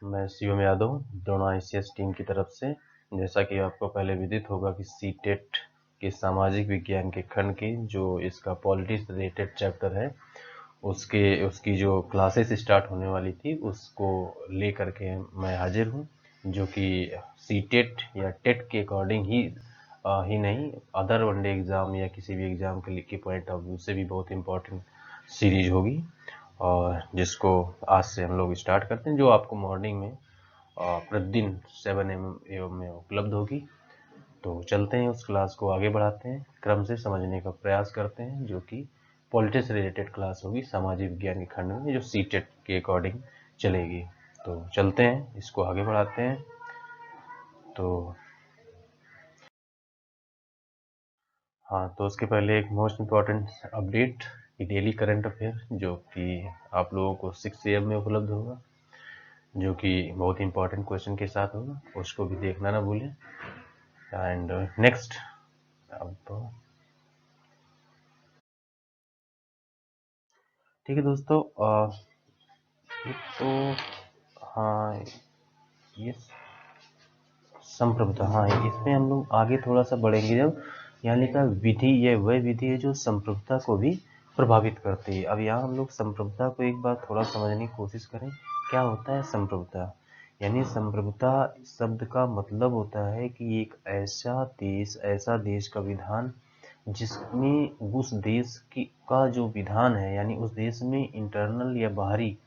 मैं Shivam Yadav Drona ICS team की तरफ से। जैसा कि आपको पहले विदित होगा कि सीटेट के सामाजिक विज्ञान के खंड की जो इसका पॉलिटिक्स रिलेटेड चैप्टर है उसकी जो क्लासेस स्टार्ट होने वाली थी उसको ले करके मैं हाजिर हूँ, जो कि सीटेट या टेट के अकॉर्डिंग ही नहीं, अदर वनडे एग्ज़ाम या किसी भी एग्ज़ाम के पॉइंट ऑफ व्यू से भी बहुत इम्पोर्टेंट सीरीज होगी, और जिसको आज से हम लोग स्टार्ट करते हैं, जो आपको मॉर्निंग में प्रतिदिन 7 AM में उपलब्ध होगी। तो चलते हैं, उस क्लास को आगे बढ़ाते हैं, क्रम से समझने का प्रयास करते हैं, जो कि पॉलिटिक्स रिलेटेड क्लास होगी सामाजिक विज्ञान के खंड में, जो सीटेट के अकॉर्डिंग चलेगी। तो चलते हैं, इसको आगे बढ़ाते हैं। तो हाँ, तो उसके पहले एक मोस्ट इम्पॉर्टेंट अपडेट कि डेली करंट अफेयर जो कि आप लोगों को 6 AM में उपलब्ध होगा, जो कि बहुत इंपॉर्टेंट क्वेश्चन के साथ होगा, उसको भी देखना ना भूलें। एंड नेक्स्ट, अब ठीक है दोस्तों, तो हाँ, ये संप्रभुता, हाँ इसमें हम लोग आगे थोड़ा सा बढ़ेंगे। जब यहाँ लिखा विधि, ये वह विधि है जो संप्रभुता को भी प्रभावित करती है। अब यहाँ हम लोग संप्रभुता को एक बार थोड़ा समझने की कोशिश करें। क्या होता है संप्रभुता? यानी संप्रभुता शब्द का मतलब होता है कि एक ऐसा देश का विधान जिसमें उस देश का जो विधान है, यानी उस देश में इंटरनल या बाहरी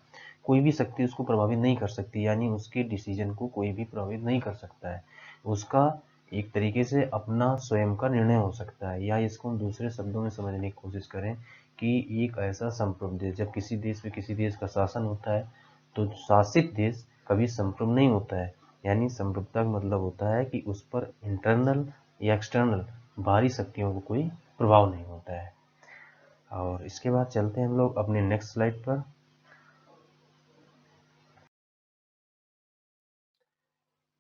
कोई भी शक्ति उसको प्रभावित नहीं कर सकती, यानी उसके डिसीजन को कोई भी प्रभावित नहीं कर सकता है। उसका एक तरीके से अपना स्वयं का निर्णय हो सकता है। या इसको हम दूसरे शब्दों में समझने की कोशिश करें कि एक ऐसा संप्रभु देश, जब किसी देश पे किसी देश का शासन होता है तो शासित देश कभी संप्रभु नहीं होता है। यानी संप्रभुता का मतलब होता है कि उस पर इंटरनल या एक्सटर्नल बाहरी शक्तियों को कोई प्रभाव नहीं होता है। और इसके बाद चलते हैं हम लोग अपने नेक्स्ट स्लाइड पर।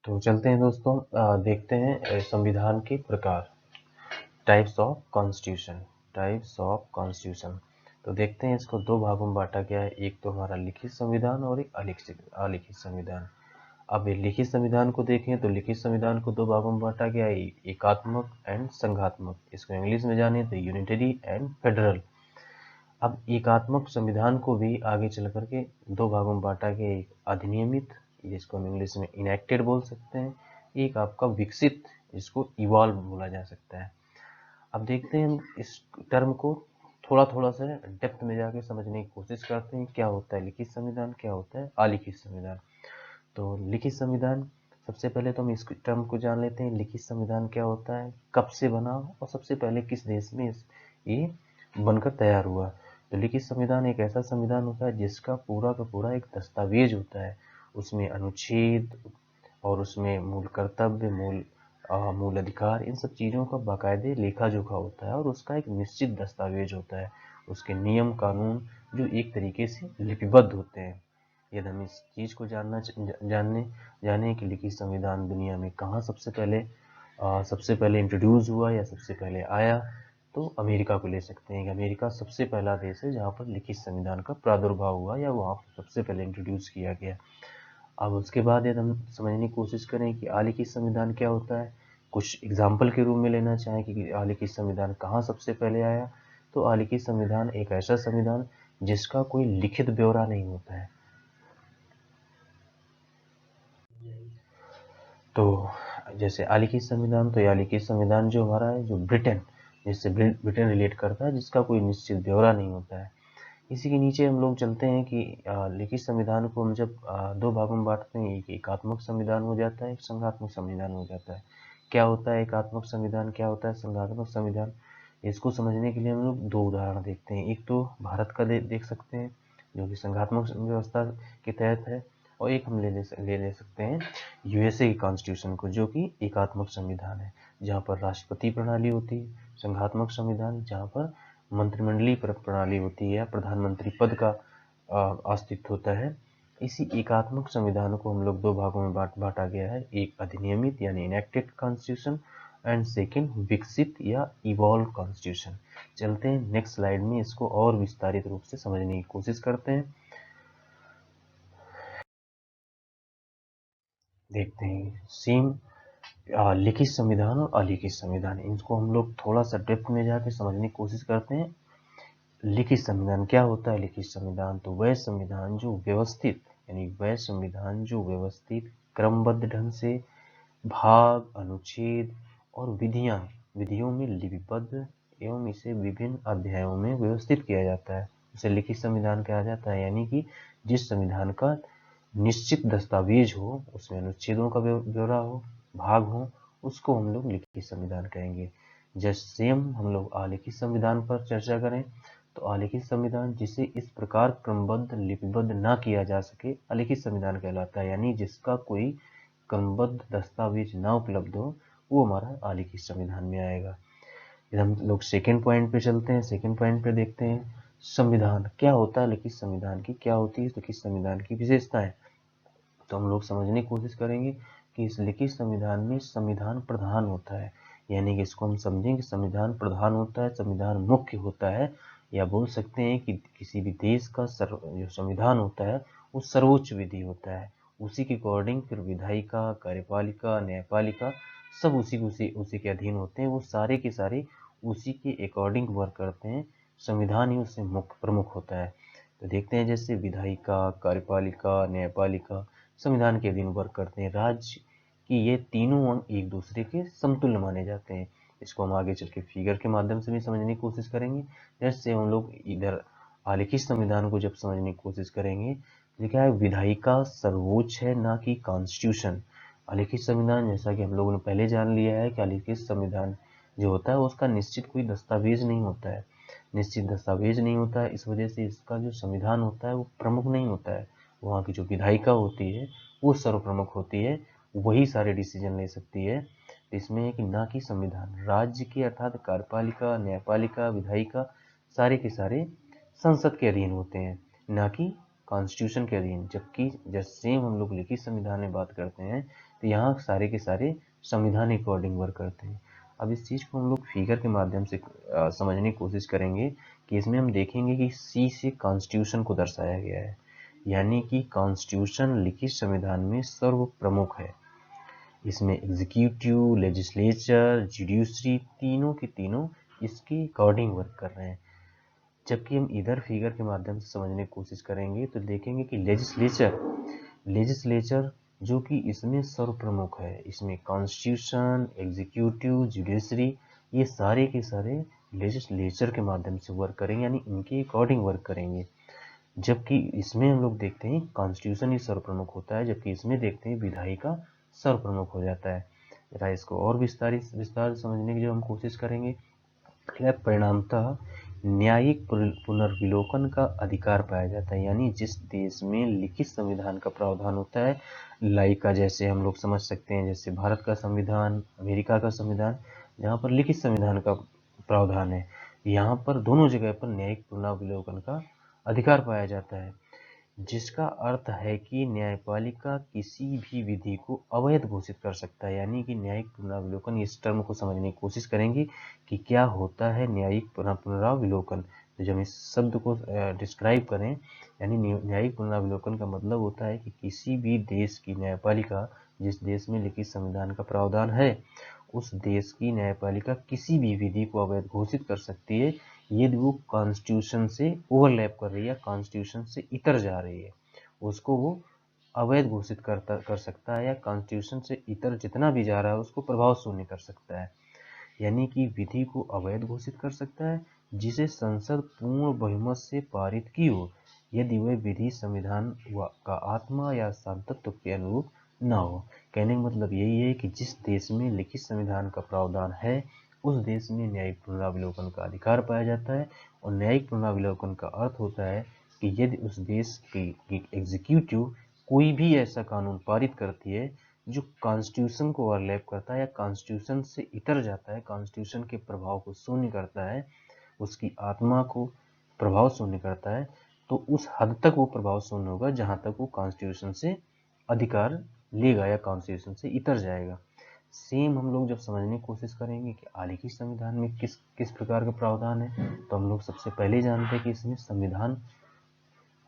तो चलते हैं दोस्तों, देखते हैं संविधान के प्रकार, टाइप्स ऑफ कॉन्स्टिट्यूशन। तो देखते हैं, इसको दो भागों में बांटा गया है, एक तो हमारा लिखित संविधान और एक अलिखित संविधान। अब ये लिखित संविधान को देखें तो लिखित संविधान को दो भागों में बांटा गया है, एकात्मक एंड संघात्मक। इसको इंग्लिश में जाने तो यूनिटरी एंड फेडरल। अब एकात्मक संविधान को भी आगे चल करके दो भागों में बांटा गया, एक अधिनियमित, जिसको हम इंग्लिश में इनेक्टेड बोल सकते हैं, एक आपका विकसित, जिसको इवॉल्व बोला जा सकता है। अब देखते हैं, हम इस टर्म को थोड़ा थोड़ा सा डेप्थ में जाके समझने की कोशिश करते हैं, क्या होता है लिखित संविधान, क्या होता है अलिखित संविधान। तो लिखित संविधान, सबसे पहले तो हम इस टर्म को जान लेते हैं, लिखित संविधान क्या होता है, कब से बना और सबसे पहले किस देश में ये बनकर तैयार हुआ। तो लिखित संविधान एक ऐसा संविधान होता है जिसका पूरा का पूरा एक दस्तावेज होता है, उसमें अनुच्छेद और उसमें मूल कर्तव्य, मूल अधिकार, इन सब चीज़ों का बाकायदे लेखा जोखा होता है, और उसका एक निश्चित दस्तावेज होता है, उसके नियम कानून जो एक तरीके से लिपिबद्ध होते हैं। यदि हम इस चीज़ को जाने कि लिखित संविधान दुनिया में कहाँ सबसे पहले इंट्रोड्यूस हुआ या सबसे पहले आया, तो अमेरिका को ले सकते हैं कि अमेरिका सबसे पहला देश है जहाँ पर लिखित संविधान का प्रादुर्भाव हुआ या वहाँ पर सबसे पहले इंट्रोड्यूस किया गया। अब उसके बाद यदि हम समझने की कोशिश करें कि अलिखित संविधान क्या होता है, कुछ एग्जाम्पल के रूप में लेना चाहें कि अलिखित संविधान कहाँ सबसे पहले आया, तो अलिखित संविधान एक ऐसा संविधान जिसका कोई लिखित ब्यौरा नहीं होता है। तो जैसे अलिखित संविधान, तो ये अलिखित संविधान जो हमारा है, जो ब्रिटेन, जिससे ब्रिटेन रिलेट करता है, जिसका कोई निश्चित ब्यौरा नहीं होता है। इसी के नीचे हम लोग चलते हैं कि लिखित संविधान को हम जब दो भागों में बांटते हैं, एक एकात्मक संविधान हो जाता है, एक संघात्मक संविधान हो जाता है। क्या होता है एकात्मक संविधान, क्या होता है संघात्मक संविधान, इसको समझने के लिए हम लोग दो उदाहरण देखते हैं। एक तो भारत का देख सकते हैं जो कि संघात्मक व्यवस्था के तहत है, और एक हम ले सकते हैं USA की कॉन्स्टिट्यूशन को, जो कि एकात्मक संविधान है, जहाँ पर राष्ट्रपति प्रणाली होती है। संघात्मक संविधान जहाँ पर मंत्रिमंडलीय प्रणाली होती है या प्रधानमंत्री पद का अस्तित्व होता है। इसी एकात्मक संविधान को हम लोग दो भागों में बांटा गया है, एक अधिनियमित यानी इनेक्टेड कॉन्स्टिट्यूशन, एंड सेकेंड विकसित या इवॉल्व कॉन्स्टिट्यूशन। चलते हैं नेक्स्ट स्लाइड में, इसको और विस्तारित रूप से समझने की कोशिश करते हैं। देखते हैं सेम लिखित संविधान और अलिखित संविधान, इनको हम लोग थोड़ा सा डेप्थ में जाके समझने की कोशिश करते हैं। लिखित संविधान क्या होता है? लिखित संविधान तो वह संविधान जो व्यवस्थित, यानी वह संविधान जो व्यवस्थित क्रमबद्ध ढंग से भाग, अनुच्छेद और विधियों में लिपिबद्ध एवं इसे विभिन्न अध्यायों में व्यवस्थित किया जाता है, उसे लिखित संविधान कहा जाता है। यानी कि जिस संविधान का निश्चित दस्तावेज हो, उसमें अनुच्छेदों का ब्यौरा हो, भाग हो, उसको हम लोग लिखित संविधान कहेंगे। जैसे हम लोग अलिखित संविधान पर चर्चा करें तो अलिखित संविधान जिसे इस प्रकार क्रमबद्ध लिपिबद्ध ना किया जा सके अलिखित संविधान कहलाता है। यानी जिसका कोई क्रमबद्ध दस्तावेज ना उपलब्ध हो वो हमारा अलिखित संविधान में आएगा। फिर हम लोग सेकेंड पॉइंट पे चलते हैं। सेकेंड पॉइंट पे देखते हैं संविधान क्या होता है, लिखित संविधान की क्या होती है लिखित संविधान की विशेषताएं। तो हम लोग समझने की कोशिश करेंगे कि इस लिखित संविधान में संविधान प्रधान होता है, यानी कि इसको हम समझें कि संविधान प्रधान होता है, संविधान मुख्य होता है, या बोल सकते हैं कि किसी भी देश का जो संविधान होता है वो सर्वोच्च विधि होता है। उसी के अकॉर्डिंग फिर विधायिका, कार्यपालिका, न्यायपालिका सब उसी के अधीन होते हैं। वो सारे के सारे उसी के अकॉर्डिंग वर्क करते हैं। संविधान ही उससे मुख्य प्रमुख होता है। तो देखते हैं जैसे विधायिका, कार्यपालिका, न्यायपालिका संविधान के अधीन वर्क करते हैं। राज्य की ये तीनों अंग एक दूसरे के समतुल्य माने जाते हैं। इसको हम आगे चल के फिगर के माध्यम से भी समझने की कोशिश करेंगे। जैसे हम लोग इधर आलिखित संविधान को जब समझने की कोशिश करेंगे तो क्या है, विधायिका सर्वोच्च है ना कि कॉन्स्टिट्यूशन। आलिखित संविधान जैसा कि हम लोगों ने पहले जान लिया है कि आलिखित संविधान जो होता है उसका निश्चित कोई दस्तावेज नहीं होता है, निश्चित दस्तावेज नहीं होता है। इस वजह से इसका जो संविधान होता है वो प्रमुख नहीं होता है। वहाँ की जो विधायिका होती है वो सर्वप्रमुख होती है, वही सारे डिसीजन ले सकती है। इसमें है कि ना कि संविधान राज्य के अर्थात कार्यपालिका, न्यायपालिका, विधायिका सारे के सारे संसद के अधीन होते हैं, ना कि कॉन्स्टिट्यूशन के अधीन। जबकि जब सेम हम लोग लिखित संविधान में बात करते हैं तो यहाँ सारे के सारे संविधान के अकॉर्डिंग वर्क करते हैं। अब इस चीज़ को हम लोग फिगर के माध्यम से समझने की कोशिश करेंगे कि इसमें हम देखेंगे कि सी से कॉन्स्टिट्यूशन को दर्शाया गया है, यानी कि कॉन्स्टिट्यूशन लिखित संविधान में सर्व प्रमुख है। इसमें एग्जीक्यूटिव, लेजिस्लेचर, जुडिशरी तीनों के तीनों इसके अकॉर्डिंग वर्क कर रहे हैं। जबकि हम इधर फिगर के माध्यम से समझने की कोशिश करेंगे तो देखेंगे कि लेजिस्लेचर जो कि इसमें सर्वप्रमुख है, इसमें कॉन्स्टिट्यूशन, एग्जीक्यूटिव, जुडिशरी ये सारे के सारे लेजिस्लेचर के माध्यम से वर्क करेंगे, यानी इनके अकॉर्डिंग वर्क करेंगे। जबकि इसमें हम लोग देखते हैं कॉन्स्टिट्यूशन ही सर्वप्रमुख होता है, जबकि इसमें देखते हैं विधायिका सर्वप्रमुख हो जाता है। जरा इसको और विस्तार से समझने की जो हम कोशिश करेंगे, परिणामतः न्यायिक पुनर्विलोकन का अधिकार पाया जाता है। यानी जिस देश में लिखित संविधान का प्रावधान होता है, लाइका जैसे हम लोग समझ सकते हैं जैसे भारत का संविधान, अमेरिका का संविधान, जहाँ पर लिखित संविधान का प्रावधान है, यहाँ पर दोनों जगह पर न्यायिक पुनर्विलोकन का अधिकार पाया जाता है, जिसका अर्थ है कि न्यायपालिका किसी भी विधि को अवैध घोषित कर सकता है। यानी कि न्यायिक पुनरावलोकन, इस टर्म को समझने की कोशिश करेंगे कि क्या होता है न्यायिक पुनरावलोकन। तो जब इस शब्द को डिस्क्राइब करें, यानी न्यायिक पुनरावलोकन का मतलब होता है कि किसी भी देश की न्यायपालिका, जिस देश में लिखित संविधान का प्रावधान है, उस देश की न्यायपालिका किसी भी विधि को अवैध घोषित कर सकती है यदि वो कॉन्स्टिट्यूशन से ओवरलैप कर रही है, कॉन्स्टिट्यूशन से इतर जा रही है, उसको वो अवैध घोषित कर सकता है, या कॉन्स्टिट्यूशन से इतर जितना भी जा रहा है उसको प्रभाव शून्य कर सकता है। यानी कि विधि को अवैध घोषित कर सकता है जिसे संसद पूर्ण बहुमत से पारित की हो, यदि वह विधि संविधान का आत्मा या सांतत्व के अनुरूप न हो। कहने का मतलब यही है कि जिस देश में लिखित संविधान का प्रावधान है उस देश में न्यायिक पुनरावलोकन का अधिकार पाया जाता है। और न्यायिक पुनरावलोकन का अर्थ होता है कि यदि उस देश की एग्जीक्यूटिव कोई भी ऐसा कानून पारित करती है जो कॉन्स्टिट्यूशन को ओवरलैप करता है या कॉन्स्टिट्यूशन से इतर जाता है, कॉन्स्टिट्यूशन के प्रभाव को शून्य करता है, उसकी आत्मा को प्रभाव शून्य करता है, तो उस हद तक वो प्रभाव शून्य होगा जहां तक वो कॉन्स्टिट्यूशन से अधिकार लेगा या कॉन्स्टिट्यूशन से इतर जाएगा। सेम हम लोग जब समझने की कोशिश करेंगे कि आलिखित संविधान में किस किस प्रकार का प्रावधान है, तो हम लोग सबसे पहले जानते हैं कि इसमें संविधान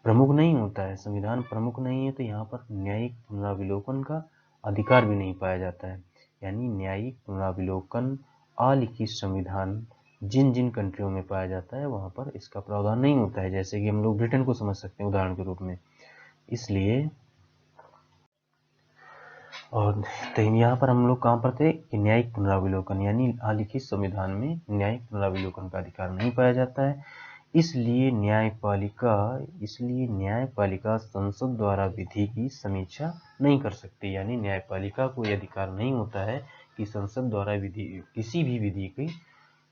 प्रमुख नहीं होता है। संविधान प्रमुख नहीं है तो यहाँ पर न्यायिक पुनरावलोकन का अधिकार भी नहीं पाया जाता है। यानी न्यायिक पुनरावलोकन अलिखित संविधान जिन जिन कंट्रियों में पाया जाता है वहाँ पर इसका प्रावधान नहीं होता है, जैसे कि हम लोग ब्रिटेन को समझ सकते हैं उदाहरण के रूप में। इसलिए और तो यहाँ पर हम लोग कहाँ पर थे कि न्यायिक पुनरावलोकन यानी अलिखित संविधान में न्यायिक पुनरावलोकन का अधिकार नहीं पाया जाता है। इसलिए न्यायपालिका संसद द्वारा विधि की समीक्षा नहीं कर सकती। यानी न्यायपालिका को यह अधिकार नहीं होता है कि संसद द्वारा किसी भी विधि की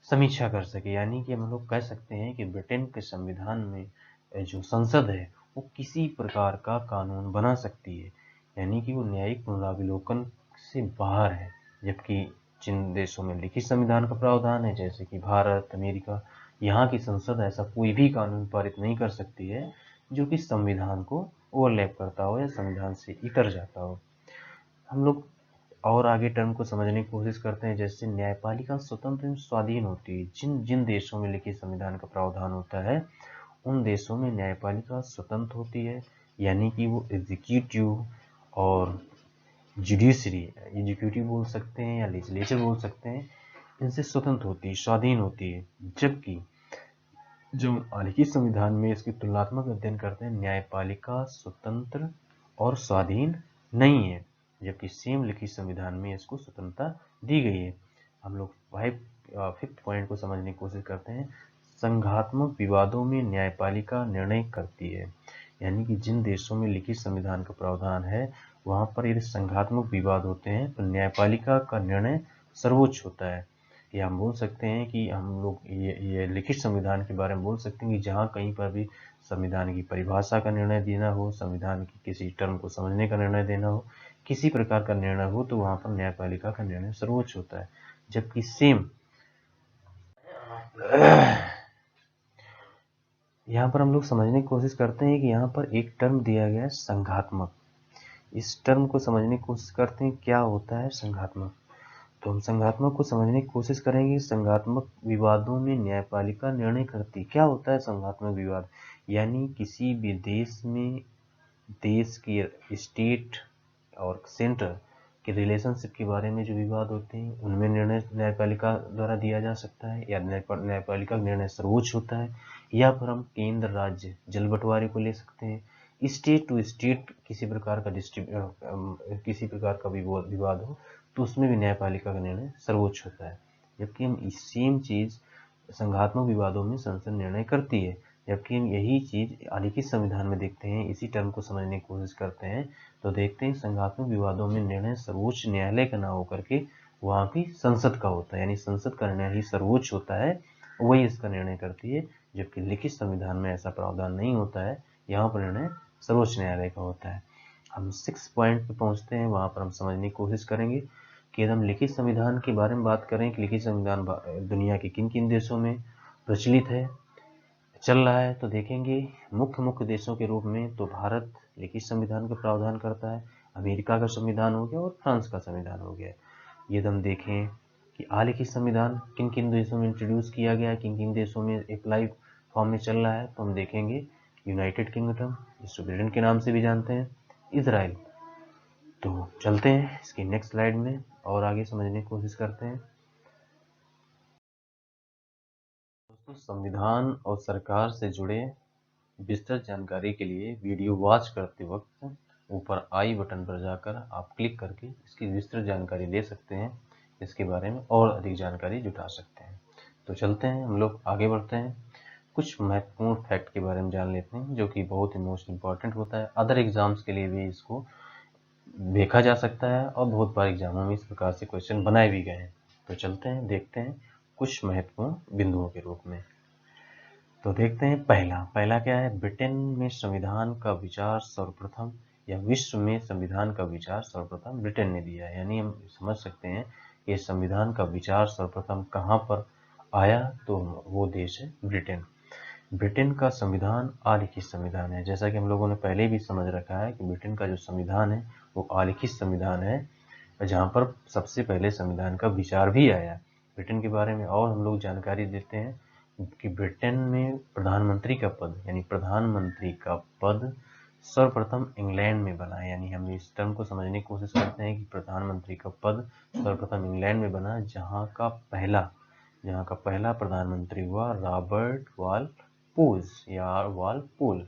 समीक्षा कर सके। यानी कि हम लोग कह सकते हैं कि ब्रिटेन के संविधान में जो संसद है वो किसी प्रकार का कानून बना सकती है, यानी कि वो न्यायिक पुनरावलोकन से बाहर है। जबकि जिन देशों में लिखित संविधान का प्रावधान है जैसे कि भारत, अमेरिका, यहाँ की संसद ऐसा कोई भी कानून पारित नहीं कर सकती है जो कि संविधान को ओवरलैप करता हो या संविधान से इतर जाता हो। हम लोग और आगे टर्म को समझने की कोशिश करते हैं। जैसे न्यायपालिका स्वतंत्र एवं स्वाधीन होती है। जिन जिन देशों में लिखित संविधान का प्रावधान होता है उन देशों में न्यायपालिका स्वतंत्र होती है, यानी कि वो एग्जीक्यूटिव और जुडिशरी, एग्जीक्यूटिव बोल सकते हैं या लेजिस्लेचर बोल सकते हैं, इनसे स्वतंत्र होती है, स्वाधीन होती है। जबकि जो लिखित संविधान में इसकी तुलनात्मक अध्ययन करते हैं, न्यायपालिका स्वतंत्र और स्वाधीन नहीं है, जबकि सेम लिखित संविधान में इसको स्वतंत्रता दी गई है। हम लोग फिफ्थ पॉइंट को समझने की कोशिश करते हैं। संघात्मक विवादों में न्यायपालिका निर्णय करती है। यानी कि जिन देशों में लिखित संविधान का प्रावधान है वहाँ पर यदि संघात्मक विवाद होते हैं तो न्यायपालिका का निर्णय सर्वोच्च होता है। या हम बोल सकते हैं कि हम लोग ये लिखित संविधान के बारे में बोल सकते हैं कि जहाँ कहीं पर भी संविधान की परिभाषा का निर्णय देना हो, संविधान की किसी टर्म को समझने का निर्णय देना हो, किसी प्रकार का निर्णय हो, तो वहाँ पर न्यायपालिका का निर्णय सर्वोच्च होता है। जबकि सेम यहाँ पर हम लोग समझने की कोशिश करते हैं कि यहाँ पर एक टर्म दिया गया है संघात्मक। इस टर्म को समझने की कोशिश करते हैं क्या होता है संघात्मक। तो हम संघात्मक को समझने की कोशिश करेंगे। संघात्मक विवादों में न्यायपालिका निर्णय करती। क्या होता है संघात्मक विवाद? यानी किसी भी देश में देश की स्टेट और सेंटर के रिलेशनशिप के बारे में जो विवाद होते हैं उनमें निर्णय न्यायपालिका द्वारा दिया जा सकता है, या न्यायपालिका का निर्णय सर्वोच्च होता है। या फिर हम केंद्र राज्य जल बंटवारे को ले सकते हैं। स्टेट टू स्टेट किसी प्रकार का विवाद हो तो उसमें भी न्यायपालिका का निर्णय सर्वोच्च होता है। जबकि हम सेम चीज संघात्मक विवादों में संसद निर्णय करती है। जबकि हम यही चीज लिखित संविधान में देखते हैं, इसी टर्म को समझने की कोशिश करते हैं तो देखते हैं संघात्मक विवादों में निर्णय सर्वोच्च न्यायालय का ना होकर के वहाँ की संसद का होता है। यानी संसद का निर्णय ही सर्वोच्च होता है, वही इसका निर्णय करती है। जबकि लिखित संविधान में ऐसा प्रावधान नहीं होता है, यहाँ पर निर्णय सर्वोच्च न्यायालय का होता है। हम 6 पॉइंट पे पहुँचते हैं, वहाँ पर हम समझने की कोशिश करेंगे कि यदि हम लिखित संविधान के बारे में बात करें कि लिखित संविधान दुनिया के किन किन देशों में प्रचलित है, चल रहा है, तो देखेंगे मुख्य देशों के रूप में तो भारत लिखित संविधान का प्रावधान करता है, अमेरिका का संविधान हो गया और फ्रांस का संविधान हो गया। यदि हम देखें कि अलिखित संविधान किन किन देशों में इंट्रोड्यूस किया गया है, किन किन देशों में अप्लाई फॉर्म में चल रहा है, तो हम देखेंगे यूनाइटेड किंगडम, जिसको ब्रिटेन के नाम से भी जानते हैं, इजराइल। तो चलते हैं इसकी नेक्स्ट स्लाइड में और आगे समझने की कोशिश करते हैं। दोस्तों, संविधान और सरकार से जुड़े विस्तृत जानकारी के लिए वीडियो वॉच करते वक्त ऊपर आई बटन पर जाकर आप क्लिक करके इसकी विस्तृत जानकारी ले सकते हैं, इसके बारे में और अधिक जानकारी जुटा सकते हैं। तो चलते हैं, हम लोग आगे बढ़ते हैं। कुछ महत्वपूर्ण फैक्ट के बारे में जान लेते हैं जो कि बहुत ही मोस्ट इम्पॉर्टेंट होता है। अदर एग्जाम्स के लिए भी इसको देखा जा सकता है और बहुत बार एग्जामों में इस प्रकार से क्वेश्चन बनाए भी गए हैं। तो चलते हैं, देखते हैं कुछ महत्वपूर्ण बिंदुओं के रूप में। तो देखते हैं पहला क्या है। ब्रिटेन में संविधान का विचार सर्वप्रथम या विश्व में संविधान का विचार सर्वप्रथम ब्रिटेन ने दिया है। यानी हम समझ सकते हैं कि संविधान का विचार सर्वप्रथम कहाँ पर आया, तो वो देश है ब्रिटेन। ब्रिटेन का संविधान अलिखित संविधान है। जैसा कि हम लोगों ने पहले भी समझ रखा है कि ब्रिटेन का जो संविधान है वो अलिखित संविधान है, जहाँ पर सबसे पहले संविधान का विचार भी आया। ब्रिटेन के बारे में और हम लोग जानकारी देते हैं कि ब्रिटेन में प्रधानमंत्री का पद, यानी प्रधानमंत्री का पद सर्वप्रथम इंग्लैंड में बना, यानी हम इस टर्म को समझने की कोशिश करते हैं कि प्रधानमंत्री का पद सर्वप्रथम इंग्लैंड में बना, जहां का पहला प्रधानमंत्री हुआ रॉबर्ट वालपोल या वालपोल।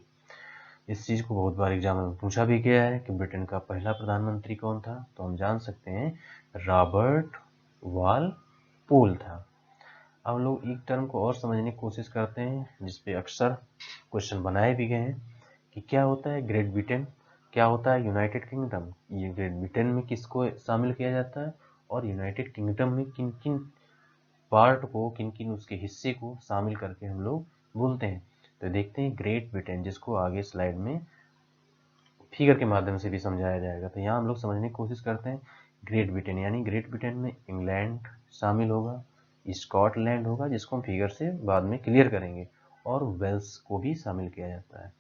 इस चीज को बहुत बार एग्जाम में पूछा भी गया है कि ब्रिटेन का पहला प्रधानमंत्री कौन था, तो हम जान सकते हैं रॉबर्ट वालपोल था। अब लोग एक टर्म को और समझने की कोशिश करते हैं जिसपे अक्सर क्वेश्चन बनाए भी गए हैं कि क्या होता है ग्रेट ब्रिटेन, क्या होता है यूनाइटेड किंगडम। ये ग्रेट ब्रिटेन में किसको शामिल किया जाता है और यूनाइटेड किंगडम में किन किन पार्ट को, किन किन उसके हिस्से को शामिल करके हम लोग बोलते हैं। तो देखते हैं ग्रेट ब्रिटेन, जिसको आगे स्लाइड में फिगर के माध्यम से भी समझाया जाएगा। तो यहाँ हम लोग समझने की कोशिश करते हैं ग्रेट ब्रिटेन, यानी ग्रेट ब्रिटेन में इंग्लैंड शामिल होगा, स्कॉटलैंड होगा जिसको हम फिगर से बाद में क्लियर करेंगे, और वेल्स को भी शामिल किया जाता है।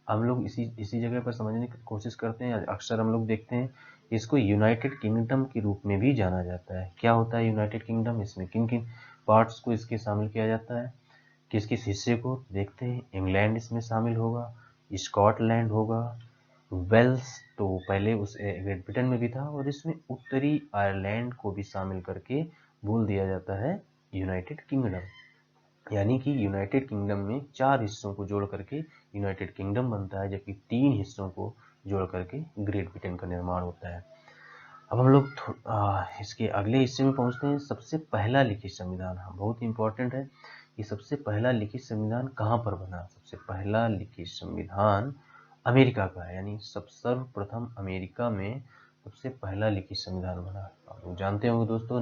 हम लोग इसी जगह पर समझने की कोशिश करते हैं। अक्सर हम लोग देखते हैं इसको यूनाइटेड किंगडम के रूप में भी जाना जाता है। क्या होता है यूनाइटेड किंगडम, इसमें किन किन पार्ट्स को इसके शामिल किया जाता है, किस किस हिस्से को देखते हैं। इंग्लैंड इसमें शामिल होगा, स्कॉटलैंड होगा, वेल्स तो पहले उस ग्रेट ब्रिटेन में भी था, और इसमें उत्तरी आयरलैंड को भी शामिल करके बोल दिया जाता है यूनाइटेड किंगडम। यानी कि यूनाइटेड किंगडम में 4 हिस्सों को जोड़ करके यूनाइटेड किंगडम बनता है, जबकि 3 हिस्सों को जोड़ करके ग्रेट ब्रिटेन का निर्माण होता है। अब हम लोग इसके अगले हिस्से में पहुंचते हैं। सबसे पहला लिखित संविधान, बहुत इंपॉर्टेंट है। ये सबसे पहला लिखित संविधान कहाँ पर बना। सबसे पहला लिखित संविधान अमेरिका का है, यानी सर्वप्रथम अमेरिका में सबसे पहला लिखित संविधान बना। आप लोग जानते होंगे दोस्तों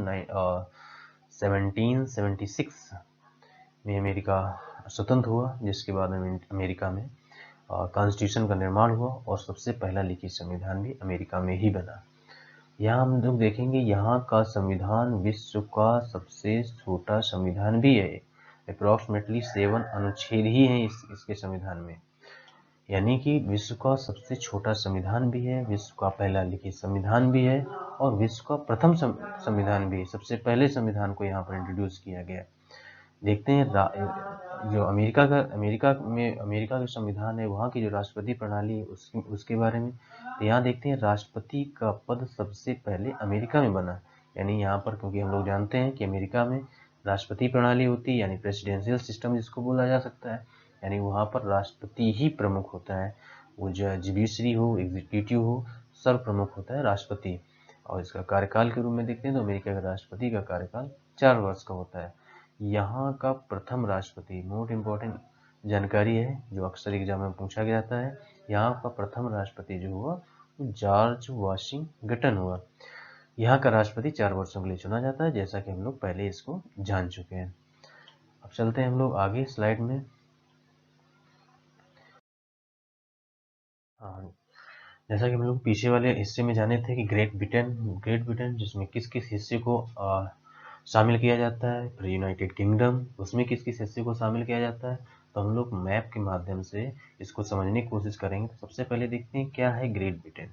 1776 में अमेरिका स्वतंत्र हुआ, जिसके बाद अमेरिका में कॉन्स्टिट्यूशन का निर्माण हुआ, और सबसे पहला लिखित संविधान भी अमेरिका में ही बना। यहाँ हम लोग देखेंगे यहाँ का संविधान विश्व का सबसे छोटा संविधान भी है। अप्रॉक्सीमेटली 7 अनुच्छेद ही हैं इसके संविधान में, यानी कि विश्व का सबसे छोटा संविधान भी है, विश्व का पहला लिखित संविधान भी है, और विश्व का प्रथम संविधान भी है। सबसे पहले संविधान को यहाँ पर इंट्रोड्यूस किया गया। देखते हैं जो अमेरिका का संविधान है, वहाँ की जो राष्ट्रपति प्रणाली है उसके बारे में। तो यहाँ देखते हैं राष्ट्रपति का पद सबसे पहले अमेरिका में बना, यानी यहाँ पर क्योंकि हम लोग जानते हैं कि अमेरिका में राष्ट्रपति प्रणाली होती है, यानी प्रेसिडेंशियल सिस्टम जिसको बोला जा सकता है, यानी वहाँ पर राष्ट्रपति ही प्रमुख होता है। वो जुडिशरी हो, एग्जीक्यूटिव हो, सर्व प्रमुख होता है राष्ट्रपति। और इसका कार्यकाल के रूप में देखते हैं तो अमेरिका का राष्ट्रपति का कार्यकाल 4 वर्ष का होता है। यहाँ का प्रथम राष्ट्रपति, मोस्ट इम्पोर्टेंट जानकारी है जो अक्सर एग्जाम में पूछा जाता है। यहाँ का प्रथम राष्ट्रपति जो हुआ वो जॉर्ज वाशिंगटन हुआ। यहाँ का राष्ट्रपति 4 वर्षों के लिए चुना जाता है, जैसा कि हम लोग पहले इसको जान चुके हैं। अब चलते हैं हम लोग आगे स्लाइड में। जैसा कि हम लोग पीछे वाले हिस्से में जाने थे कि ग्रेट ब्रिटेन जिसमें किस किस हिस्से को शामिल किया जाता है, फिर यूनाइटेड किंगडम उसमें किस किस हिस्से को शामिल किया जाता है। तो हम लोग मैप के माध्यम से इसको समझने की कोशिश करेंगे। तो सबसे पहले देखते हैं क्या है ग्रेट ब्रिटेन।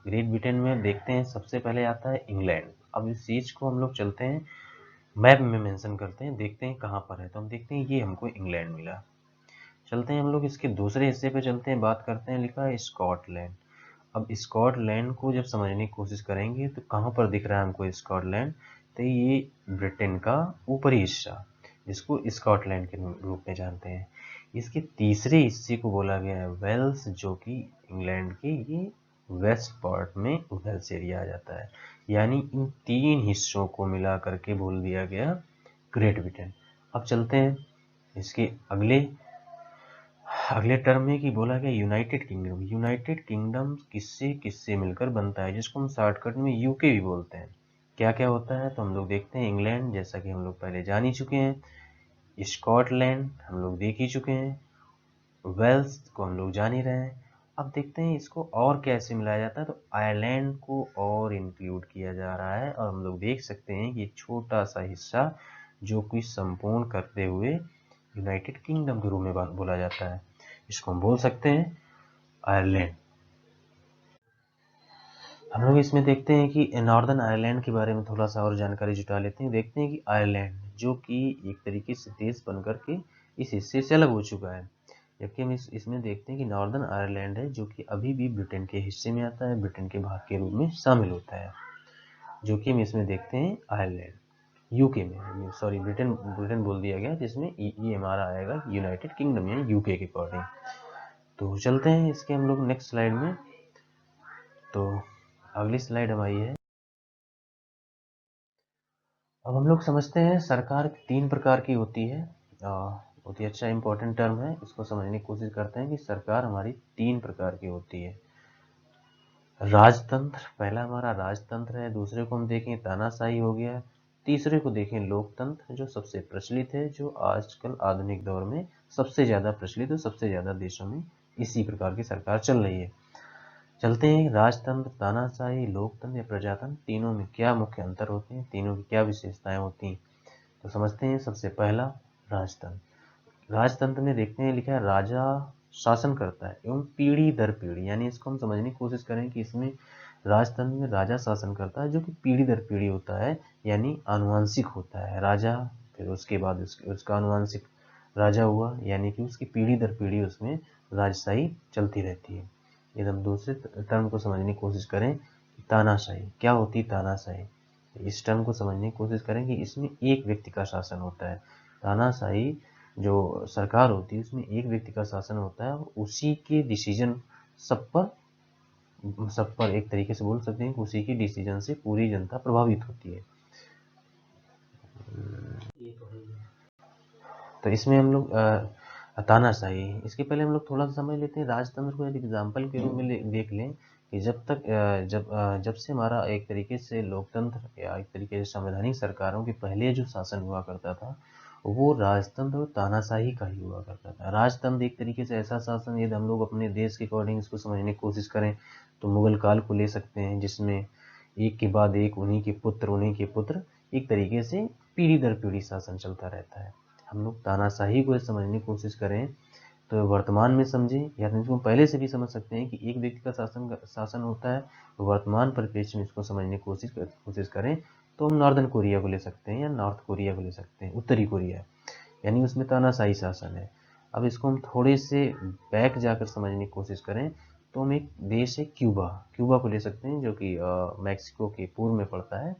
ग्रेट ब्रिटेन में देखते हैं सबसे पहले आता है इंग्लैंड। अब इस चीज को हम लोग चलते हैं मैप में मेंशन करते हैं, देखते हैं कहाँ पर है। तो हम देखते हैं ये हमको इंग्लैंड मिला। चलते हैं हम लोग इसके दूसरे हिस्से पे चलते हैं, बात करते हैं, लिखा है स्कॉटलैंड। अब स्कॉटलैंड को जब समझने की कोशिश करेंगे तो कहाँ पर दिख रहा है हमको स्कॉटलैंड, तो ये ब्रिटेन का ऊपरी हिस्सा जिसको स्कॉटलैंड के रूप में जानते हैं। इसके तीसरे हिस्से को बोला गया है वेल्स, जो कि इंग्लैंड के ये वेस्ट पार्ट में वेल्स एरिया आ जाता है। यानी इन 3 हिस्सों को मिला करके बोल दिया गया ग्रेट ब्रिटेन। अब चलते हैं इसके अगले टर्म में कि बोला गया यूनाइटेड किंगडम। यूनाइटेड किंगडम किससे किससे मिलकर बनता है, जिसको हम शॉर्टकट में यूके भी बोलते हैं। क्या क्या होता है तो हम लोग देखते हैं इंग्लैंड, जैसा कि हम लोग पहले जान ही चुके हैं, स्कॉटलैंड हम लोग देख ही चुके हैं, वेल्स को हम लोग जान ही रहे हैं। अब देखते हैं इसको और कैसे मिलाया जाता है, तो आयरलैंड को और इंक्लूड किया जा रहा है, और हम लोग देख सकते हैं कि छोटा सा हिस्सा जो कि संपूर्ण करते हुए यूनाइटेड किंगडम के रूप में बोला जाता है, इसको हम बोल सकते हैं आयरलैंड। हम लोग इसमें देखते हैं कि नॉर्दर्न आयरलैंड के बारे में थोड़ा सा और जानकारी जुटा लेते हैं। देखते हैं कि आयरलैंड जो कि एक तरीके से देश बनकर के इस हिस्से से अलग हो चुका है, जबकि हम इसमें देखते हैं कि नॉर्दर्न आयरलैंड है जो कि अभी भी ब्रिटेन के हिस्से में आता है, ब्रिटेन के भाग के रूप में शामिल होता है, जो कि हम इसमें देखते हैं आयरलैंड यूके में, सॉरी ब्रिटेन ब्रिटेन बोल दिया गया, जिसमें ये हमारा आएगा यूनाइटेड किंगडम यानी यूके के अकॉर्डिंग। तो चलते हैं इसके हम लोग नेक्स्ट स्लाइड में। तो अगली स्लाइड हमारी है, अब हम लोग समझते हैं सरकार 3 प्रकार की होती है। बहुत ही अच्छा इंपॉर्टेंट टर्म है, इसको समझने की कोशिश करते हैं कि सरकार हमारी 3 प्रकार की होती है। राजतंत्र, पहला हमारा राजतंत्र है, दूसरे को हम देखें तानाशाही हो गया, तीसरे को देखें लोकतंत्र जो सबसे प्रचलित है, जो आजकल आधुनिक दौर में सबसे ज़्यादा प्रचलित है, सबसे ज़्यादा देशों में इसी प्रकार की सरकार चल रही है। चलते हैं राजतंत्र, तानाशाही, लोकतंत्र या प्रजातंत्र, तीनों में क्या मुख्य अंतर होते हैं, तीनों की क्या विशेषताएं होती हैं, तो समझते हैं। सबसे पहला राजतंत्र। राजतंत्र में देखते हैं लिखा है राजा शासन करता है एवं पीढ़ी दर पीढ़ी, यानी इसको हम समझने की कोशिश करें कि इसमें राजतंत्र में राजा शासन करता है जो कि पीढ़ी दर पीढ़ी होता है, यानी आनुवंशिक होता है राजा, फिर उसके बाद उसका आनुवंशिक राजा हुआ, यानी कि उसकी पीढ़ी दर पीढ़ी उसमें राजशाही चलती रहती है। यदि हम दूसरे टर्म को समझने की कोशिश करें, तानाशाही, क्या होती है तानाशाही, इस टर्म को समझने की कोशिश करें कि इसमें एक व्यक्ति का शासन होता है। तानाशाही जो सरकार होती है उसमें एक व्यक्ति का शासन होता है और उसी के डिसीजन सब पर एक तरीके से बोल सकते हैं कि उसी के डिसीजन से पूरी जनता प्रभावित होती है। तो इसमें हम लोग तानाशाही, इसके पहले हम लोग थोड़ा सा समझ लेते हैं राजतंत्र को, एक एग्जाम्पल के रूप में देख लें कि जब से हमारा एक तरीके से लोकतंत्र या एक तरीके से संवैधानिक सरकारों के पहले जो शासन हुआ करता था वो राजतंत्र और तानाशाही का ही हुआ करता था। राजतंत्र एक तरीके से ऐसा शासन, यदि हम लोग अपने देश के अकॉर्डिंग इसको समझने की कोशिश करें तो मुगल काल को ले सकते हैं, जिसमें एक के बाद एक उन्हीं के पुत्र एक तरीके से पीढ़ी दर पीढ़ी शासन चलता रहता है। हम लोग तानाशाही को समझने की कोशिश करें तो वर्तमान में समझें, या इसको पहले से भी समझ सकते हैं कि एक व्यक्ति का शासन होता है, तो वर्तमान परिप्रेक्ष्य में इसको समझने की कोशिश करें तो हम नॉर्दर्न कोरिया को ले सकते हैं या नॉर्थ कोरिया को ले सकते हैं, उत्तरी कोरिया, यानी उसमें तानाशाही शासन है। अब इसको हम थोड़े से बैक जाकर समझने की कोशिश करें तो हम एक देश है क्यूबा, क्यूबा को ले सकते हैं जो कि मैक्सिको के पूर्व में पड़ता है,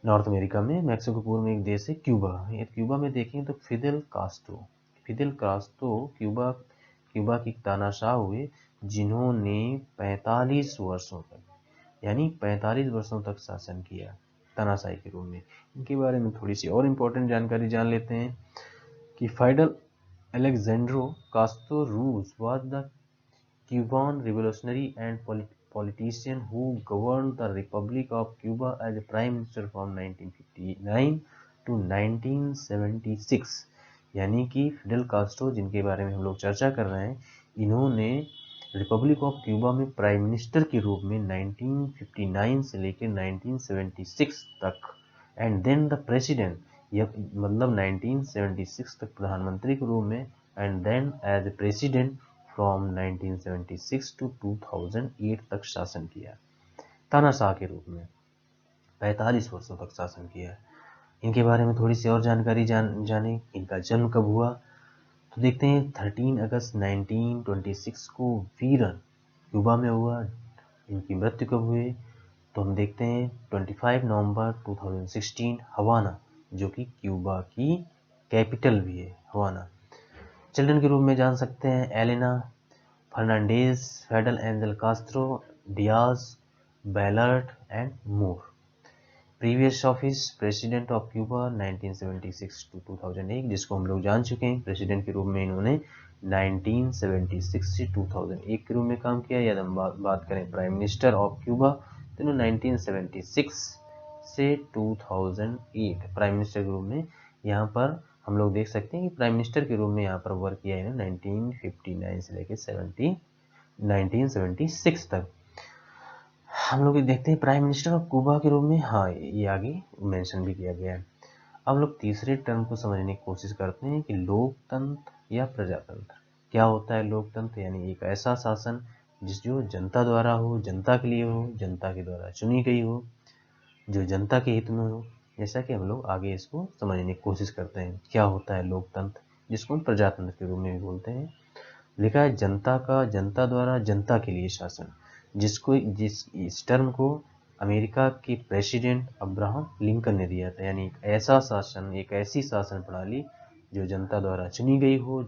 नॉर्थ अमेरिका में मैक्सिको पूर्व में एक देश है क्यूबा। ये क्यूबा में देखें तो फिदेल कास्ट्रो क्यूबा की तानाशाह हुए, जिन्होंने 45 वर्षों तक, यानी 45 वर्षों तक शासन किया तानाशाही के रूप में। इनके बारे में थोड़ी सी और इम्पोर्टेंट जानकारी जान लेते हैं कि फाइडल Alessandro Castro ROUGE was the Cuban revolutionary and politician who governed the Republic of Cuba as a prime minister from 1959 to 1976। यानी कि फिडेल कास्ट्रो जिनके बारे में हम लोग चर्चा कर रहे हैं, इन्होंने रिपब्लिक ऑफ क्यूबा में प्राइम मिनिस्टर के रूप में 1959 से लेकर 1976 तक, एंड देन द प्रेसिडेंट, मतलब 1976 तक प्रधानमंत्री के रूप में, and then as a president from 1976 to 2008 तक शासन किया तानाशाह के रूप में, 45 वर्षों तक शासन किया। इनके बारे में थोड़ी सी और जानकारी जाने, इनका जन्म कब हुआ, तो देखते हैं 13 अगस्त 1926 को वीरन क्यूबा में हुआ। इनकी मृत्यु कब हुई, तो हम देखते हैं 25 नवंबर 2016 हवाना, जो कि क्यूबा की कैपिटल भी है हवाना। चिल्ड्रन के रूप में जान सकते हैं Elena Fernandez, Fidel Angel Castro, Diaz Balart and Moore. Previous office president of Cuba 1976 to 2001, जिसको हम लोग जान चुके हैं, प्रेसिडेंट के रूप में इन्होंने 1976 से 2001 के रूप में काम किया। यदि हम बात करें प्राइम मिनिस्टर ऑफ क्यूबा तो इन्होंने 1976 से 2008 प्राइम मिनिस्टर के रूप में, यहाँ पर हम लोग देख सकते हैं कि प्राइम मिनिस्टर के रूप में यहाँ पर वर्क किया है 1959 से लेकर 1976 तक। हम लोग देखते हैं प्राइम मिनिस्टर ऑफ क्यूबा के रूप में, हाँ ये आगे मेंशन भी किया गया है। अब लोग तीसरे टर्म को समझने की कोशिश करते हैं कि लोकतंत्र या प्रजातंत्र। क्या होता है लोकतंत्र, यानी एक ऐसा शासन जो जनता द्वारा हो, जनता के लिए हो, जनता के द्वारा चुनी गई हो, जो जनता के हित में हो। जैसा कि हम लोग आगे इसको समझने की कोशिश करते हैं क्या होता है लोकतंत्र, जिसको हम प्रजातंत्र के रूप में भी बोलते हैं। लिखा है जनता द्वारा जनता के लिए शासन, इस टर्म को अमेरिका के प्रेसिडेंट अब्राहम लिंकन ने दिया था। यानी एक ऐसा शासन, एक ऐसी शासन प्रणाली जो जनता द्वारा चुनी गई हो,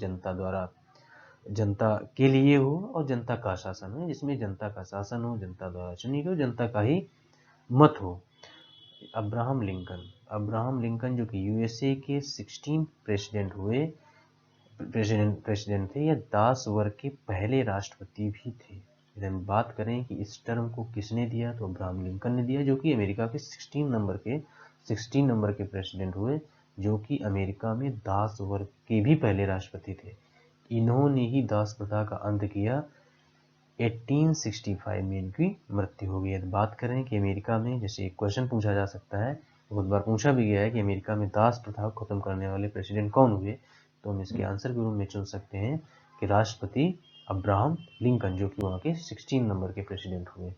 जनता के लिए हो और जनता का शासन हो, जिसमें जनता का शासन हो, जनता द्वारा चुनी गई हो, जनता का ही मत हो। अब्राहम लिंकन जो कि यूएसए के 16 प्रेसिडेंट थे या दास वर्ग के पहले राष्ट्रपति भी थे। यदि हम बात करें कि इस टर्म को किसने दिया, तो अब्राहम लिंकन ने दिया, जो कि अमेरिका के 16 नंबर के प्रेसिडेंट हुए, जो कि अमेरिका में दास वर्ग के भी पहले राष्ट्रपति थे। इन्होंने ही दास प्रथा का अंत किया। 1865 में इनकी मृत्यु हो गई। यदि बात करें कि अमेरिका में, जैसे एक क्वेश्चन पूछा जा सकता है, बहुत बार पूछा भी गया है कि अमेरिका में दास प्रथा को खत्म करने वाले प्रेसिडेंट कौन हुए, तो हम इसके आंसर के रूप में चुन सकते हैं कि राष्ट्रपति अब्राहम लिंकन, जो कि वहाँ के 16 नंबर के प्रेसिडेंट हुए।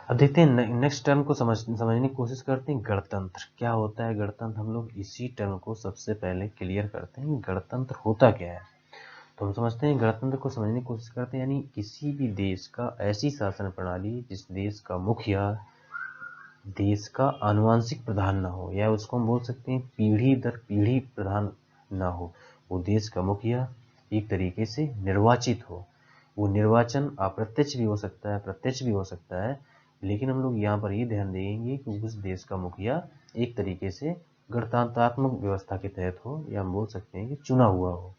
अब देखते हैं नेक्स्ट टर्म को समझने की कोशिश करते हैं। गणतंत्र क्या होता है? गणतंत्र, हम लोग इसी टर्म को सबसे पहले क्लियर करते हैं। गणतंत्र होता क्या है, तो हम समझते हैं गणतंत्र को समझने की कोशिश करते हैं। यानी किसी भी देश का ऐसी शासन प्रणाली जिस देश का मुखिया देश का आनुवंशिक प्रधान ना हो, या उसको हम बोल सकते हैं पीढ़ी दर पीढ़ी प्रधान ना हो। वो देश का मुखिया एक तरीके से निर्वाचित हो। वो निर्वाचन अप्रत्यक्ष भी हो सकता है, प्रत्यक्ष भी हो सकता है, लेकिन हम लोग यहाँ पर ये ध्यान देंगे कि उस देश का मुखिया एक तरीके से गणतंत्रात्मक व्यवस्था के तहत हो, या हम बोल सकते हैं कि चुना हुआ हो।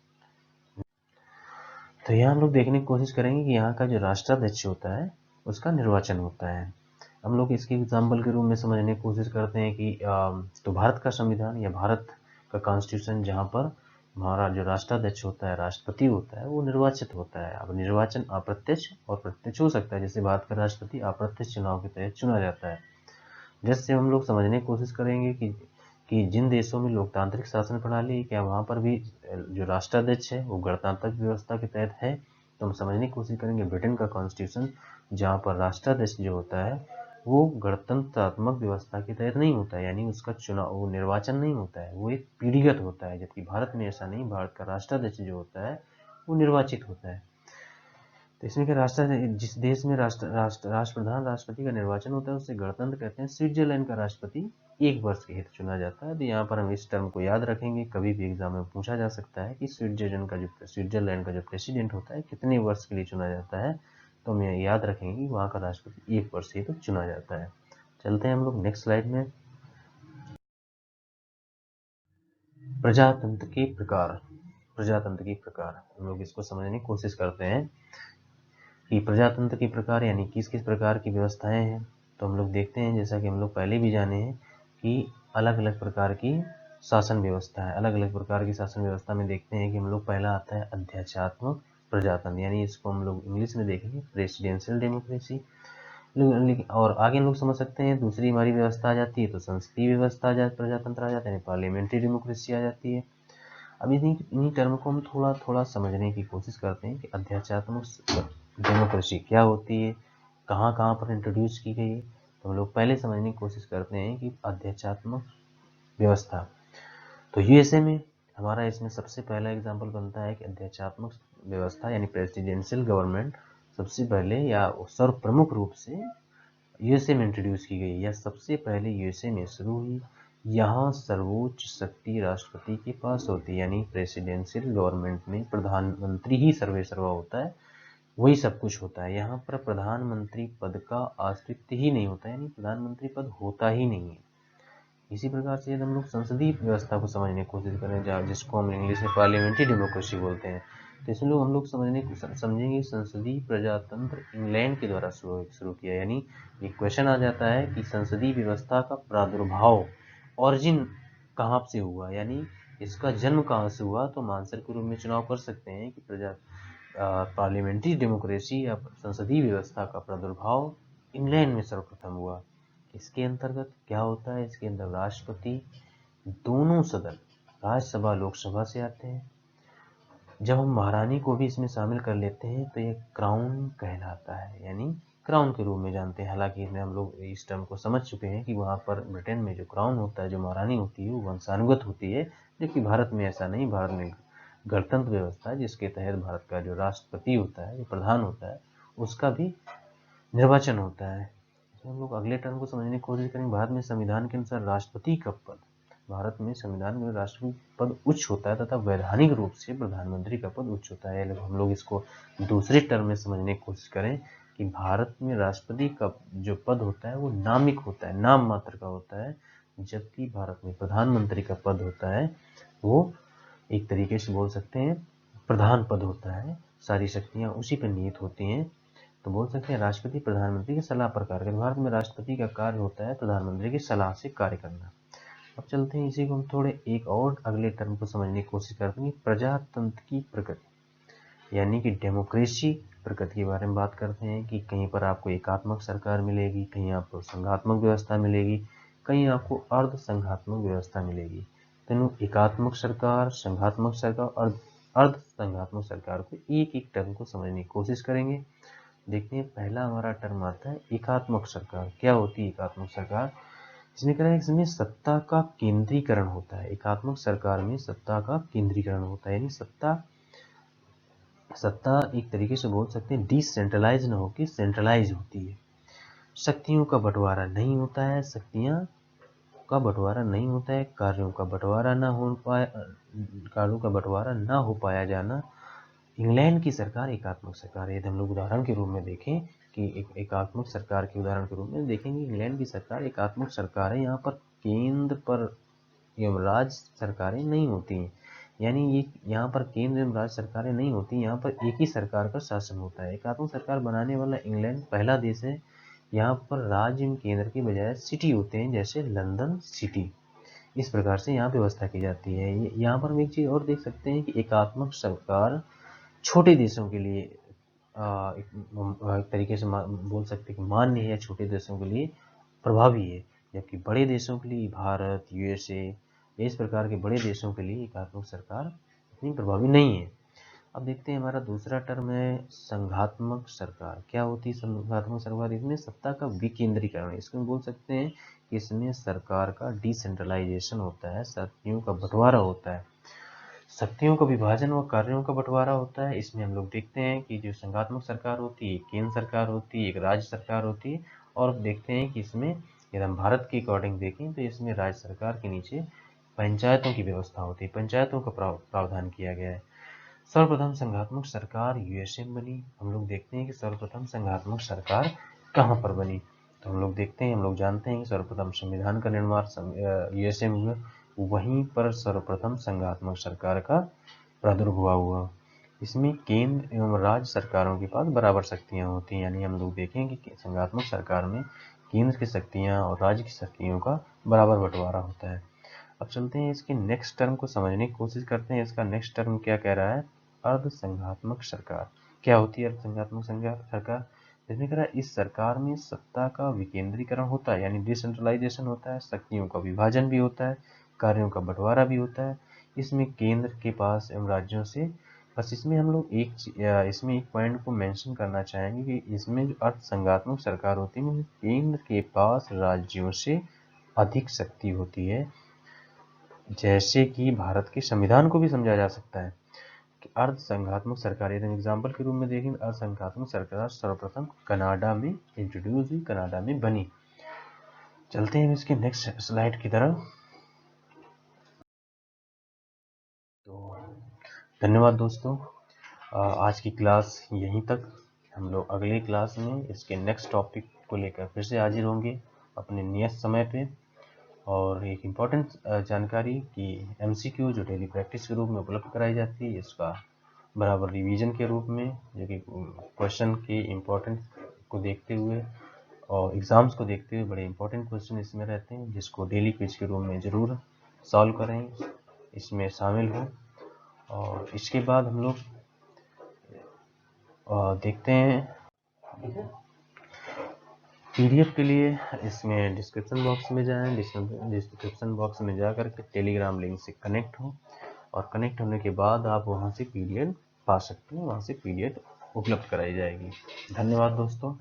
तो यहाँ हम लोग देखने की कोशिश करेंगे कि यहाँ का जो राष्ट्राध्यक्ष होता है उसका निर्वाचन होता है। हम लोग इसके एग्जाम्पल के रूप में समझने की कोशिश करते हैं कि तो भारत का संविधान या भारत का कॉन्स्टिट्यूशन, जहाँ पर हमारा जो राष्ट्राध्यक्ष होता है, राष्ट्रपति होता है, वो निर्वाचित होता है। अब निर्वाचन अप्रत्यक्ष और प्रत्यक्ष हो सकता है। जैसे भारत का राष्ट्रपति अप्रत्यक्ष चुनाव के तहत चुना जाता है। जैसे हम लोग समझने की कोशिश करेंगे कि जिन देशों में लोकतांत्रिक शासन प्रणाली है, क्या वहाँ पर भी जो राष्ट्राध्यक्ष है वो गणतांत्रिक व्यवस्था के तहत है, तो हम समझने की कोशिश करेंगे ब्रिटेन का कॉन्स्टिट्यूशन, जहाँ पर राष्ट्राध्यक्ष जो होता है वो गणतंत्रात्मक व्यवस्था के तहत नहीं होता है, यानी उसका चुनाव, वो निर्वाचन नहीं होता है, वो एक पीढ़ीगत होता है। जबकि भारत में ऐसा नहीं, भारत का राष्ट्राध्यक्ष जो होता है वो निर्वाचित होता है। तो इसमें क्या, जिस देश में राष्ट्रप्रधान राष्ट्रपति का निर्वाचन होता है उसे गणतंत्र कहते हैं। स्विट्जरलैंड का राष्ट्रपति 1 वर्ष के हेतु चुना जाता है। तो यहाँ पर हम इस टर्म को याद रखेंगे, कभी भी एग्जाम में पूछा जा सकता है कि स्विट्जरलैंड का जो प्रेसिडेंट होता है कितने वर्ष के लिए चुना जाता है, तो हम याद रखेंगे कि वहाँ का राष्ट्रपति 1 वर्ष के हेतु चुना जाता है। चलते हैं हम लोग नेक्स्ट स्लाइड में। प्रजातंत्र के प्रकार हम लोग इसको समझने की कोशिश करते हैं कि प्रजातंत्र के प्रकार यानी किस किस प्रकार की व्यवस्थाएं हैं। तो हम लोग देखते हैं, जैसा कि हम लोग पहले भी जाने हैं, कि अलग अलग प्रकार की शासन व्यवस्था है। अलग अलग प्रकार की शासन व्यवस्था में देखते हैं कि हम लोग पहला आता है अध्यक्षात्मक प्रजातंत्र, यानी इसको हम लोग इंग्लिश में देखेंगे प्रेसिडेंशियल डेमोक्रेसी। और आगे हम लोग समझ सकते हैं दूसरी हमारी व्यवस्था आ जाती है तो संसदीय व्यवस्था प्रजातंत्र आ जाता है, पार्लियामेंट्री डेमोक्रेसी आ जाती है। अब इन्हीं टर्म को हम थोड़ा थोड़ा समझने की कोशिश करते हैं कि अध्यक्षात्मक डेमोक्रेसी क्या होती है, कहाँ कहाँ पर इंट्रोड्यूस की गई है। तो हम लोग पहले समझने की कोशिश करते हैं कि अध्यक्षात्मक व्यवस्था, तो यूएसए में हमारा इसमें सबसे पहला एग्जाम्पल बनता है कि अध्यक्षात्मक व्यवस्था यानी प्रेसिडेंशियल गवर्नमेंट सबसे पहले या सर्व प्रमुख रूप से यूएसए में इंट्रोड्यूस की गई, या सबसे पहले यूएसए में शुरू हुई। यहाँ सर्वोच्च शक्ति राष्ट्रपति के पास होती है, यानी प्रेसिडेंशियल गवर्नमेंट में प्रधानमंत्री ही सर्वेसर्वा होता है, वही सब कुछ होता है। यहाँ पर प्रधानमंत्री पद का अस्तित्व ही नहीं होता, यानी प्रधानमंत्री पद होता ही नहीं है। इसी प्रकार से यदि हम लोग संसदीय व्यवस्था को समझने की कोशिश करें, जिसको हम इंग्लिश में पार्लियामेंट्री डेमोक्रेसी बोलते हैं, तो इसमें हम लोग समझेंगे संसदीय प्रजातंत्र इंग्लैंड के द्वारा शुरू किया। यानी एक क्वेश्चन आ जाता है कि संसदीय व्यवस्था का प्रादुर्भाव ऑरिजिन कहाँ से हुआ, यानी इसका जन्म कहाँ से हुआ, तो हम आंसर के रूप में चुनाव कर सकते हैं कि पार्लियामेंट्री डेमोक्रेसी या संसदीय व्यवस्था का प्रादुर्भाव इंग्लैंड में सर्वप्रथम हुआ। इसके अंतर्गत क्या होता है, इसके अंदर राष्ट्रपति दोनों सदन राज्यसभा लोकसभा से आते हैं। जब हम महारानी को भी इसमें शामिल कर लेते हैं तो ये क्राउन कहलाता है, यानी क्राउन के रूप में जानते हैं। हालांकि हम लोग इस टर्म को समझ चुके हैं कि वहाँ पर ब्रिटेन में जो क्राउन होता है, जो महारानी होती है, वो वंशानुगत होती है, जबकि भारत में ऐसा नहीं। भारत में गणतंत्र व्यवस्था है जिसके तहत भारत का जो राष्ट्रपति होता है, जो प्रधान होता है, उसका भी निर्वाचन होता है। तो हम लोग अगले टर्म को समझने की कोशिश करेंगे। भारत में संविधान के अनुसार राष्ट्रपति का पद, भारत में संविधान में राष्ट्रपति पद उच्च होता है तथा वैधानिक रूप से प्रधानमंत्री का पद उच्च होता है। हम लोग इसको दूसरे टर्म में समझने की कोशिश करें कि भारत में राष्ट्रपति का जो पद होता है वो नामिक होता है, नाम मात्र का होता है, जबकि भारत में प्रधानमंत्री का पद होता है वो एक तरीके से बोल सकते हैं प्रधान पद होता है, सारी शक्तियां उसी पर निहित होती हैं। तो बोल सकते हैं राष्ट्रपति प्रधानमंत्री की सलाह पर कार्य करता है। भारत में राष्ट्रपति का कार्य होता है प्रधानमंत्री की सलाह से कार्य करना। अब चलते हैं इसी को हम थोड़े एक और अगले टर्म को समझने की कोशिश करते हैं। प्रजातंत्र की प्रकृति यानी कि डेमोक्रेसी प्रकृति के बारे में बात करते हैं कि कहीं पर आपको एकात्मक सरकार मिलेगी, कहीं आपको संघात्मक व्यवस्था मिलेगी, कहीं आपको अर्ध संघात्मक व्यवस्था मिलेगी। तो एकात्मक सरकार, संघात्मक सरकार और अर्ध संघात्मक सरकार को एक एक टर्म को समझने की कोशिश करेंगे। देखते हैं पहला हमारा टर्म आता है एकात्मक सरकार। क्या होती है एकात्मक सरकार? इसमें क्या है, इसमें सत्ता का केंद्रीकरण होता है। एकात्मक सरकार में सत्ता का केंद्रीकरण होता है, यानी सत्ता एक तरीके से बोल सकते हैं डिसेंट्रलाइज न होकर सेंट्रलाइज होती है। शक्तियों का बंटवारा नहीं होता है, कार्यों का बंटवारा ना हो पाया जाना। इंग्लैंड की सरकार एकात्मक सरकार है। यदि हम लोग उदाहरण के रूप में देखें कि एकात्मक सरकार के उदाहरण के रूप में देखेंगे, इंग्लैंड की सरकार एकात्मक सरकार है। यहाँ पर केंद्र पर एवं राज्य सरकारें नहीं होती हैं, यानी ये यहाँ पर केंद्र एवं राज्य सरकारें नहीं होती, यहाँ पर एक ही सरकार का शासन होता है। एकात्मक सरकार बनाने वाला इंग्लैंड पहला देश है। यहाँ पर राज्य एवं केंद्र की बजाय सिटी होते हैं, जैसे लंदन सिटी। इस प्रकार से यहाँ व्यवस्था की जाती है। यहाँ पर हम एक चीज़ और देख सकते हैं कि एकात्मक सरकार छोटे देशों के लिए एक तरीके से बोल सकते हैं कि मान्य है, छोटे देशों के लिए प्रभावी है, जबकि बड़े देशों के लिए भारत, यूएसए, इस प्रकार के बड़े देशों के लिए एकात्मक सरकार इतनी प्रभावी नहीं है। अब देखते हैं हमारा दूसरा टर्म है संघात्मक सरकार। क्या होती है संघात्मक सरकार? इसमें सत्ता का विकेंद्रीकरण है। इसमें बोल सकते हैं कि इसमें सरकार का डिसेंट्रलाइजेशन होता है, शक्तियों का बंटवारा होता है, शक्तियों का विभाजन व कार्यों का बंटवारा होता है। इसमें हम लोग देखते हैं कि जो संघात्मक सरकार होती है, केंद्र सरकार होती है, एक राज्य सरकार होती है, और देखते हैं कि इसमें यदि हम भारत के अकॉर्डिंग देखें तो इसमें राज्य सरकार के नीचे पंचायतों की व्यवस्था होती है, पंचायतों का प्रावधान किया गया है। सर्वप्रथम संघात्मक सरकार यूएसए में बनी। हम लोग देखते हैं कि सर्वप्रथम संघात्मक सरकार कहाँ पर बनी, तो हम लोग देखते हैं, हम लोग जानते हैं कि सर्वप्रथम संविधान का निर्माण यूएसए में हुआ, वहीं पर सर्वप्रथम संघात्मक सरकार का प्रादुर्भाव हुआ। इसमें केंद्र एवं राज्य सरकारों के पास बराबर शक्तियां होती हैं, यानी हम लोग देखेंगे कि संघात्मक सरकार में केंद्र की शक्तियां और राज्य की शक्तियों का बराबर बंटवारा होता है। अब चलते हैं इसके नेक्स्ट टर्म को समझने की कोशिश करते हैं। इसका नेक्स्ट टर्म क्या कह रहा है? अर्ध संघात्मक सरकार। क्या होती है अर्ध संघात्मक सरकार? इसमें कह रहा है इस सरकार में सत्ता का विकेंद्रीकरण होता है, यानी डिसेंट्रलाइजेशन होता है, शक्तियों का विभाजन भी होता है, कार्यों का बंटवारा भी होता है। इसमें केंद्र के पास एवं राज्यों से, बस इसमें हम लोग इसमें एक पॉइंट को मेंशन करना चाहेंगे कि इसमें जो अर्ध संघात्मक सरकार होती है केंद्र के पास राज्यों से अधिक शक्ति होती है, जैसे कि भारत के संविधान को भी समझा जा सकता है कि अर्ध संघात्मक सरकार। यदि एग्जाम्पल के रूप में देखें, अर्ध संघात्मक सरकार सर्वप्रथम कनाडा में इंट्रोड्यूस हुई, कनाडा में बनी। चलते हैं इसके नेक्स्ट स्लाइड की तरफ। तो धन्यवाद दोस्तों, आज की क्लास यहीं तक। हम लोग अगली क्लास में इसके नेक्स्ट टॉपिक को लेकर फिर से हाजिर होंगे अपने नियत समय पे। और एक इम्पॉर्टेंट जानकारी कि एमसीक्यू जो डेली प्रैक्टिस के रूप में उपलब्ध कराई जाती है, इसका बराबर रिवीजन के रूप में, जो कि क्वेश्चन के इम्पोर्टेंट को देखते हुए और एग्ज़ाम्स को देखते हुए बड़े इंपॉर्टेंट क्वेश्चन इसमें रहते हैं, जिसको डेली क्विज के रूप में ज़रूर सॉल्व करें, इसमें शामिल हो। और इसके बाद हम लोग देखते हैं पीडीएफ के लिए इसमें डिस्क्रिप्शन बॉक्स में जाएं, डिस्क्रिप्शन बॉक्स में जा कर के टेलीग्राम लिंक से कनेक्ट हो, और कनेक्ट होने के बाद आप वहां से पीडीएफ पा सकते हैं, वहां से पीडीएफ उपलब्ध कराई जाएगी। धन्यवाद दोस्तों।